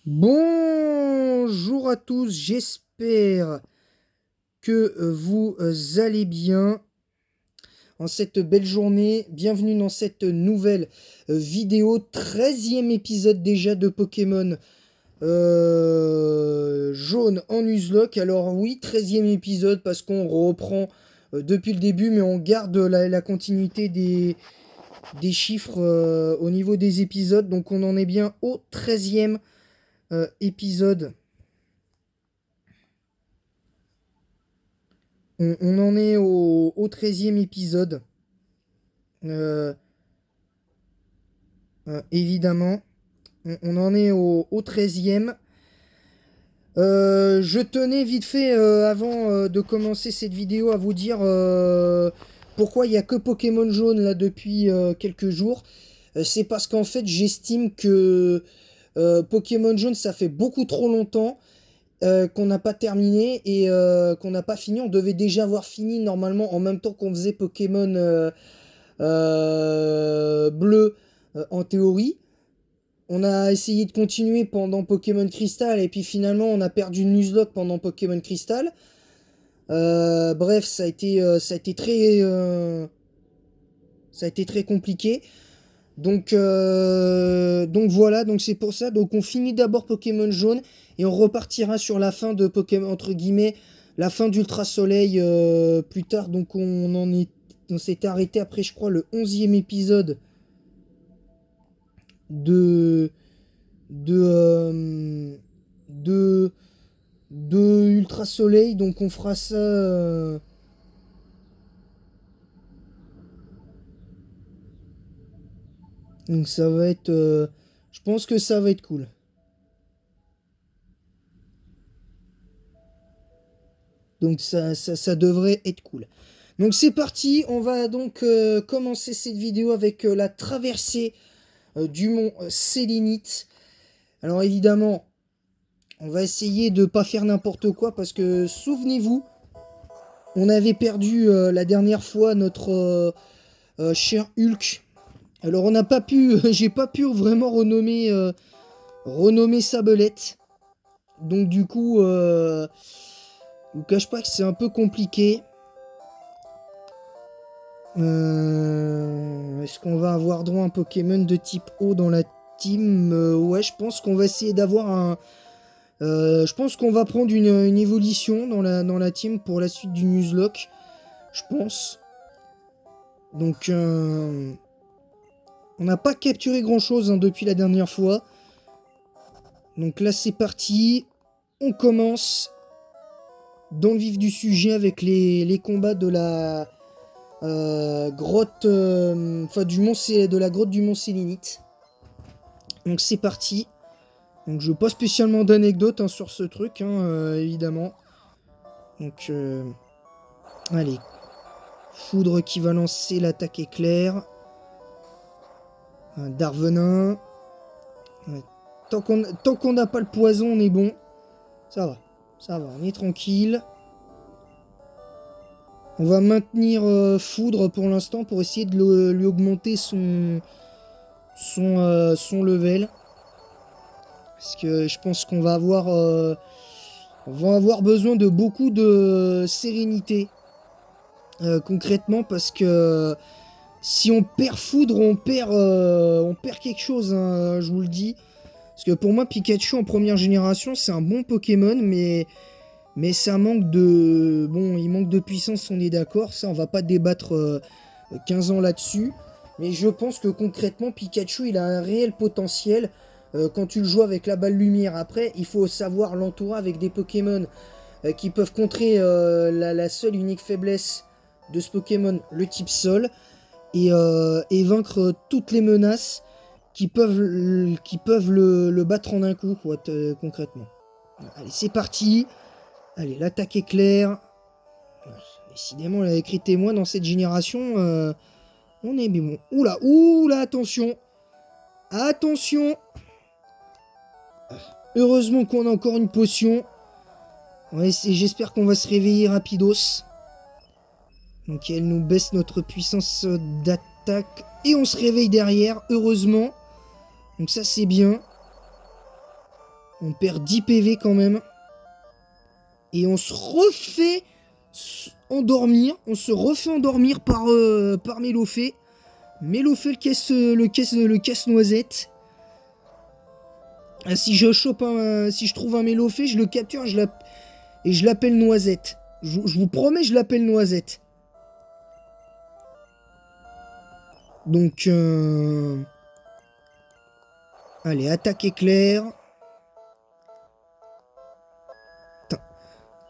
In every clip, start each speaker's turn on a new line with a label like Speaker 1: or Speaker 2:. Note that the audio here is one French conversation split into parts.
Speaker 1: Bonjour à tous, j'espère que vous allez bien en cette belle journée. Bienvenue dans cette nouvelle vidéo, 13e épisode déjà de Pokémon jaune en Nuzlocke. Alors oui, 13e épisode parce qu'on reprend depuis le début, mais on garde la continuité des chiffres au niveau des épisodes. Donc on en est bien au 13e épisode. On en est au 13e épisode. Euh, évidemment. On en est au 13e. Je tenais vite fait, avant de commencer cette vidéo, à vous dire pourquoi il n'y a que Pokémon jaune là depuis quelques jours. C'est parce qu'en fait, j'estime que Pokémon jaune, ça fait beaucoup trop longtemps qu'on n'a pas terminé et qu'on n'a pas fini. On devait déjà avoir fini normalement en même temps qu'on faisait Pokémon bleu en théorie. On a essayé de continuer pendant Pokémon Crystal et puis finalement on a perdu Nuzlocke pendant Pokémon Crystal. Bref, ça a été très compliqué. Donc voilà, donc c'est pour ça. Donc on finit d'abord Pokémon jaune et on repartira sur la fin de Pokémon, entre guillemets, la fin d'Ultra Soleil plus tard. Donc on s'était arrêté après, je crois, le 11e épisode de de de de Ultra Soleil. Donc on fera ça. Donc ça va être. Je pense que ça va être cool. Donc ça devrait être cool. Donc c'est parti, on va donc commencer cette vidéo avec la traversée du mont Sélénite. Alors évidemment, on va essayer de pas faire n'importe quoi parce que souvenez-vous, on avait perdu la dernière fois notre cher Hulk. Alors on n'a pas pu, j'ai pas pu vraiment renommer sa belette. Donc du coup, je vous cache pas que c'est un peu compliqué. Est-ce qu'on va avoir droit à un Pokémon de type eau dans la team? Ouais, je pense qu'on va essayer d'avoir un. Je pense qu'on va prendre une évolution dans la team pour la suite du Nuzlocke. Je pense. Donc, on n'a pas capturé grand-chose depuis la dernière fois. Donc là, c'est parti. On commence dans le vif du sujet avec les combats de la grotte, enfin de la grotte du Mont Sélénite. Donc c'est parti. Donc je veux pas spécialement d'anecdotes sur ce truc, évidemment. Donc allez, Foudre qui va lancer l'attaque éclair. Darvenin. Ouais. Tant qu'on n'a pas le poison, on est bon. Ça va, on est tranquille. On va maintenir Foudre pour l'instant pour essayer de lui augmenter son level. Parce que je pense qu'on on va avoir besoin de beaucoup de sérénité. Concrètement, parce que si on perd Foudre, on perd quelque chose, je vous le dis. Parce que pour moi, Pikachu en première génération, c'est un bon Pokémon, mais ça manque de... Bon, il manque de puissance, on est d'accord. Ça, on va pas débattre 15 ans là-dessus. Mais je pense que concrètement, Pikachu, il a un réel potentiel quand tu le joues avec la balle lumière. Après, il faut savoir l'entourer avec des Pokémon qui peuvent contrer la seule unique faiblesse de ce Pokémon, le type sol, et vaincre toutes les menaces qui peuvent le battre en un coup, quoi, concrètement. Allez, c'est parti. Allez, l'attaque éclair. Décidément, la écrit témoin dans cette génération, on est bon. Oula, attention. Attention. Heureusement qu'on a encore une potion. Ouais, j'espère qu'on va se réveiller rapidos. Donc elle nous baisse notre puissance d'attaque. Et on se réveille derrière, heureusement. Donc ça c'est bien. On perd 10 PV quand même. Et on se refait endormir. On se refait endormir par Mélophée. Mélophée le casse-noisette. Si je trouve un Mélophée, je le capture et je l'appelle Noisette. Je vous promets, je l'appelle Noisette. Donc, allez, attaque éclair. Putain.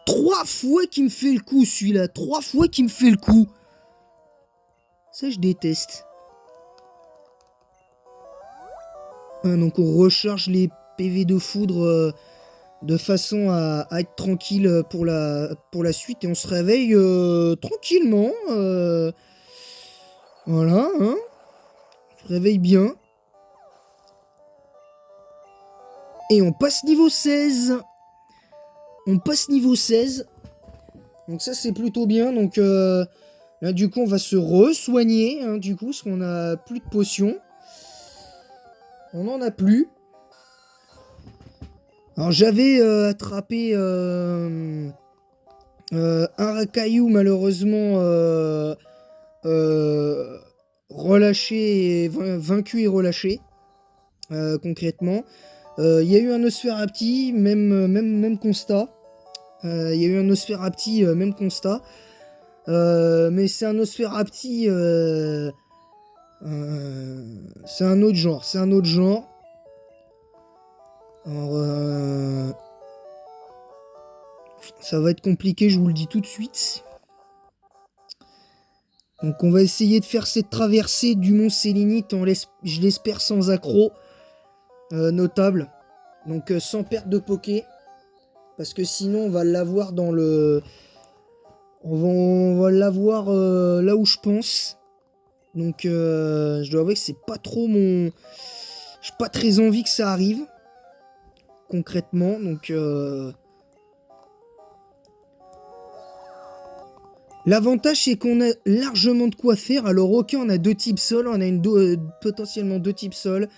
Speaker 1: 3 fois qu'il me fait le coup, celui-là. 3 fois qu'il me fait le coup. Ça, je déteste. Donc, on recharge les PV de foudre de façon à être tranquille pour la suite. Et on se réveille tranquillement. Voilà, hein. On se réveille bien. Et on passe niveau 16. On passe niveau 16. Donc ça, c'est plutôt bien. Donc là, du coup, on va se re-soigner. Hein, du coup, parce qu'on a plus de potions. On n'en a plus. Alors, j'avais attrapé un Rakaillou, malheureusement relâché, vaincu et relâché. Concrètement. Il y a eu un Nosferapti, même constat. Il y a eu un Nosferapti, même constat. Mais c'est un Nosferapti. C'est un autre genre. C'est un autre genre. Alors, ça va être compliqué, je vous le dis tout de suite. Donc on va essayer de faire cette traversée du mont Sélénite, je l'espère sans accroc notable. Donc sans perte de poké. Parce que sinon on va l'avoir dans le... On va l'avoir là où je pense. Donc je dois avouer que c'est pas trop mon... J'ai pas très envie que ça arrive. Concrètement. Donc l'avantage c'est qu'on a largement de quoi faire. Alors ok, on a 2 types sol. On a potentiellement 2 types sol.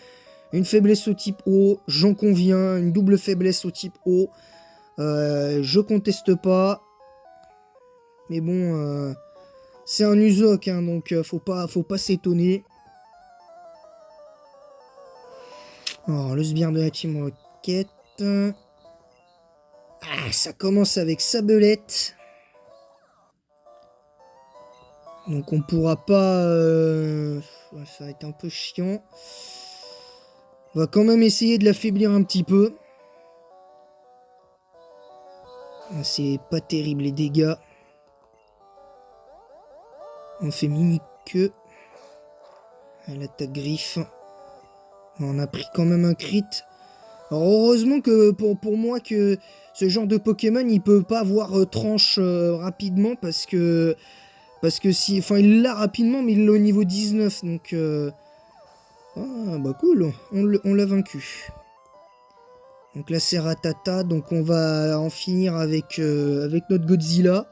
Speaker 1: Une faiblesse au type eau, j'en conviens. Une double faiblesse au type eau. Je conteste pas. Mais bon, c'est un Uzok, hein, donc faut pas s'étonner. Alors, le sbire de la team Rocket. Ah, ça commence avec Sabelette. Donc on pourra pas... ça va être un peu chiant. On va quand même essayer de l'affaiblir un petit peu. C'est pas terrible les dégâts. On fait mini queue. Elle attaque griffe. On a pris quand même un crit. Alors heureusement que pour moi que ce genre de Pokémon il peut pas avoir tranche rapidement parce que si... Enfin il l'a rapidement mais il l'a au niveau 19 donc... Ah bah cool, on l'a vaincu. Donc là c'est Rattata, donc on va en finir avec notre Godzilla.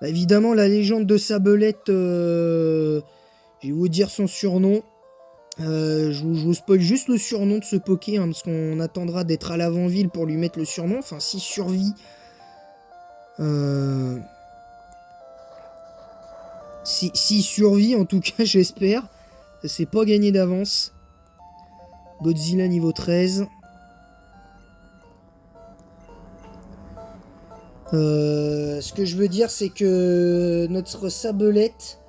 Speaker 1: Bah, évidemment la légende de Sabelette, je vais vous dire son surnom. Je vous spoil juste le surnom de ce Poké, hein, parce qu'on attendra d'être à l'avant-ville pour lui mettre le surnom. Enfin, s'il survit... S'il survit, en tout cas, j'espère. C'est pas gagné d'avance. Godzilla niveau 13. Ce que je veux dire, c'est que notre Sabelette,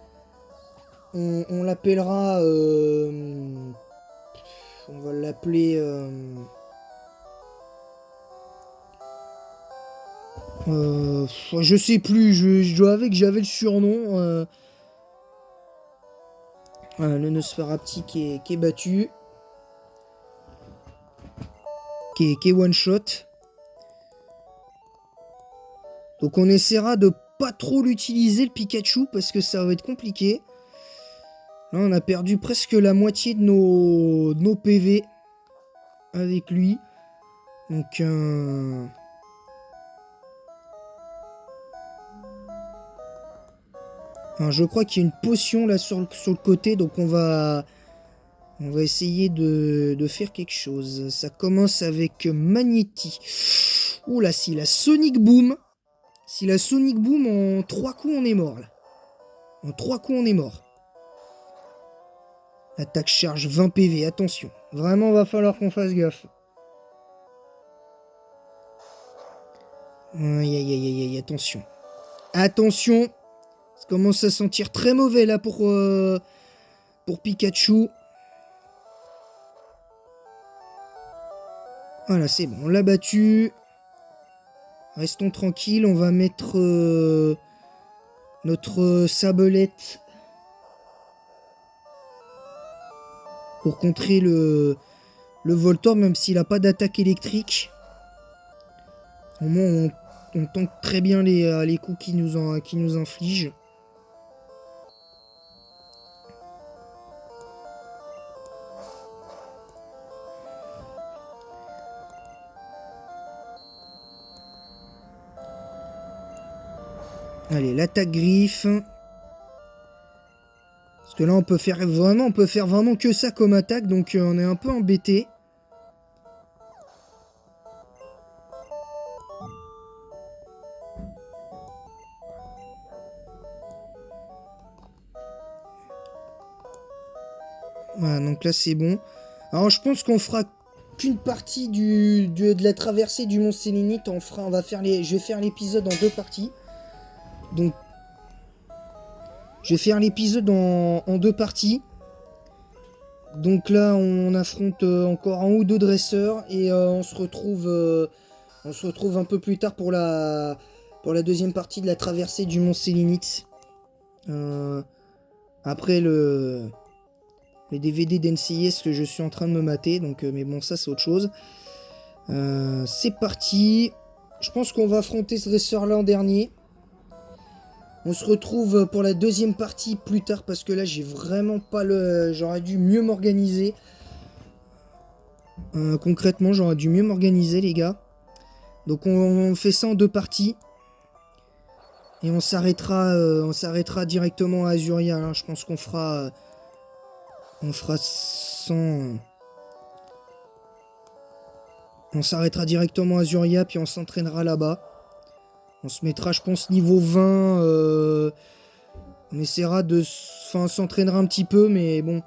Speaker 1: on l'appellera... on va l'appeler... je sais plus, je dois avouer que j'avais le surnom. Le Nosferapti qui est battu. Qui est one shot. Donc on essaiera de pas trop l'utiliser le Pikachu parce que ça va être compliqué. Là on a perdu presque la moitié de nos PV avec lui. Donc alors, je crois qu'il y a une potion là sur le côté, donc on va On va essayer de faire quelque chose. Ça commence avec Magnéti. Oula, si la Sonic Boom... Si la Sonic Boom, en 3 coups, on est mort, là. En 3 coups, on est mort. Attaque charge 20 PV, attention. Vraiment, va falloir qu'on fasse gaffe. Aïe, aïe, aïe, aïe, aïe, attention. Attention. Ça commence à sentir très mauvais, là, pour Pikachu. Voilà, c'est bon, on l'a battu. Restons tranquilles, on va mettre notre sabelette pour contrer le Voltorb, même s'il n'a pas d'attaque électrique. Au moins, on tank très bien les coups qu'il nous inflige. Allez, l'attaque griffe. Parce que là, on peut faire vraiment que ça comme attaque, donc on est un peu embêté. Voilà, donc là, c'est bon. Alors, je pense qu'on fera qu'une partie de la traversée du Mont Sélénite. Je vais faire l'épisode en 2 parties. Donc, je vais faire l'épisode en 2 parties. Donc là, on affronte encore 1 ou 2 dresseurs et on se retrouve un peu plus tard pour la deuxième partie de la traversée du Mont Sélénite. Après les DVD d'NCIS que je suis en train de me mater. Donc, mais bon, ça c'est autre chose. C'est parti. Je pense qu'on va affronter ce dresseur-là en dernier. On se retrouve pour la deuxième partie plus tard parce que là j'ai vraiment pas j'aurais dû mieux m'organiser. Concrètement j'aurais dû mieux m'organiser les gars. Donc on fait ça en 2 parties. Et on s'arrêtera directement à Azuria. Hein. Je pense qu'on fera... on s'arrêtera directement à Azuria puis on s'entraînera là-bas. On se mettra, je pense, niveau 20. On essaiera s'entraînera un petit peu, mais bon.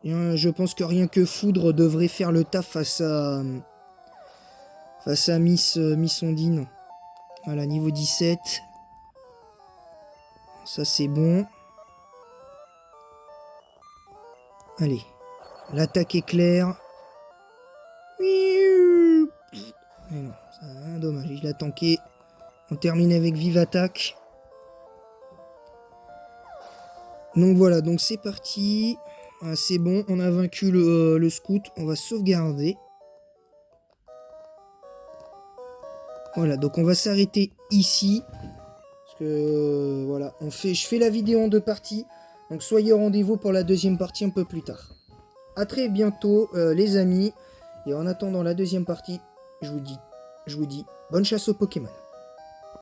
Speaker 1: Je pense que rien que Foudre devrait faire le taf face à Miss Ondine. Voilà, niveau 17. Ça, c'est bon. Allez. L'attaque éclair. Mais non, ça, dommage, il a tanké. On termine avec Vive Attaque. Donc voilà, donc c'est parti. Ah, c'est bon, on a vaincu le scout. On va sauvegarder. Voilà, donc on va s'arrêter ici. Parce que voilà, je fais la vidéo en 2 parties. Donc soyez au rendez-vous pour la deuxième partie un peu plus tard. A très bientôt les amis. Et en attendant la deuxième partie, je vous dis bonne chasse aux Pokémon.